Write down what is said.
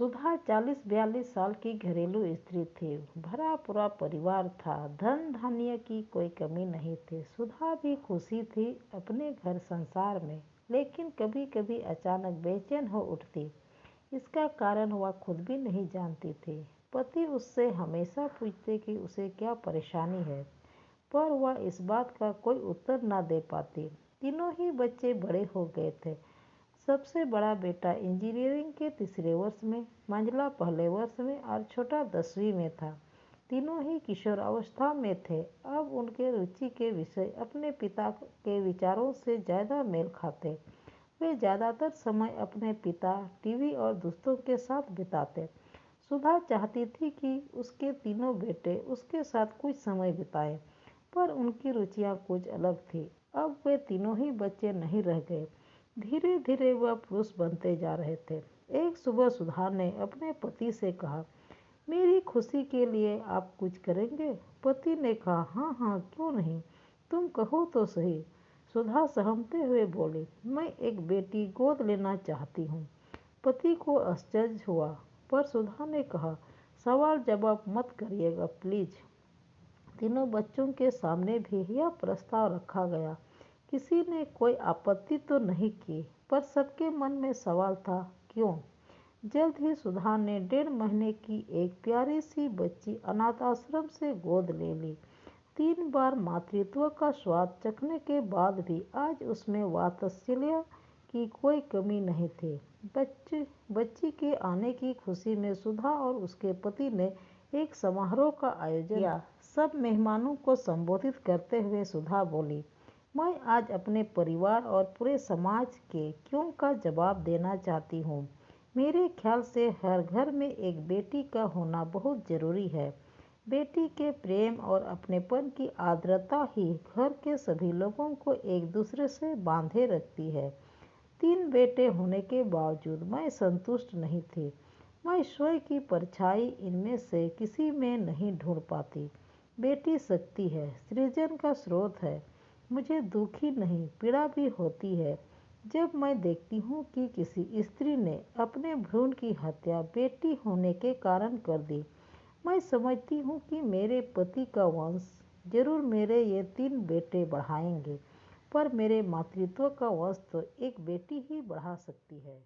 सुधा 40-42 साल की घरेलू स्त्री थी। भरा पूरा परिवार था। धन धान्य की कोई कमी नहीं थी। सुधा भी खुशी थी अपने घर संसार में, लेकिन कभी कभी अचानक बेचैन हो उठती। इसका कारण वह खुद भी नहीं जानती थी। पति उससे हमेशा पूछते कि उसे क्या परेशानी है, पर वह इस बात का कोई उत्तर न दे पाती। तीनों ही बच्चे बड़े हो गए थे। सबसे बड़ा बेटा इंजीनियरिंग के तीसरे वर्ष में, मंझला पहले वर्ष में और छोटा 10वीं में था। तीनों ही किशोर अवस्था में थे। अब उनके रुचि के विषय अपने पिता के विचारों से ज़्यादा मेल खाते। वे ज़्यादातर समय अपने पिता, टीवी और दोस्तों के साथ बिताते। सुधा चाहती थी कि उसके तीनों बेटे उसके साथ कुछ समय बिताएं, पर उनकी रुचियां कुछ अलग थी। अब वे तीनों ही बच्चे नहीं रह गए। धीरे धीरे वह पुरुष बनते जा रहे थे। एक सुबह सुधा ने अपने पति से कहा, मेरी खुशी के लिए आप कुछ करेंगे? पति ने कहा, हाँ हाँ, क्यों नहीं, तुम कहो तो सही। सुधा सहमते हुए बोली, मैं एक बेटी गोद लेना चाहती हूँ। पति को आश्चर्य हुआ, पर सुधा ने कहा, सवाल जवाब मत करिएगा प्लीज। तीनों बच्चों के सामने भी यह प्रस्ताव रखा गया। किसी ने कोई आपत्ति तो नहीं की, पर सबके मन में सवाल था, क्यों? जल्द ही सुधा ने 1.5 महीने की एक प्यारी सी बच्ची अनाथ आश्रम से गोद ले ली। 3 बार मातृत्व का स्वाद चखने के बाद भी आज उसमें वात्सल्य की कोई कमी नहीं थी। बच्ची के आने की खुशी में सुधा और उसके पति ने एक समारोह का आयोजन किया। सब मेहमानों को संबोधित करते हुए सुधा बोली, मैं आज अपने परिवार और पूरे समाज के क्यों का जवाब देना चाहती हूँ। मेरे ख्याल से हर घर में एक बेटी का होना बहुत ज़रूरी है। बेटी के प्रेम और अपनेपन की आर्द्रता ही घर के सभी लोगों को एक दूसरे से बांधे रखती है। 3 बेटे होने के बावजूद मैं संतुष्ट नहीं थी। मैं स्वयं की परछाई इनमें से किसी में नहीं ढूंढ पाती। बेटी शक्ति है, सृजन का स्रोत है। मुझे दुखी नहीं, पीड़ा भी होती है जब मैं देखती हूँ कि किसी स्त्री ने अपने भ्रूण की हत्या बेटी होने के कारण कर दी। मैं समझती हूँ कि मेरे पति का वंश जरूर मेरे ये 3 बेटे बढ़ाएंगे, पर मेरे मातृत्व का वंश तो एक बेटी ही बढ़ा सकती है।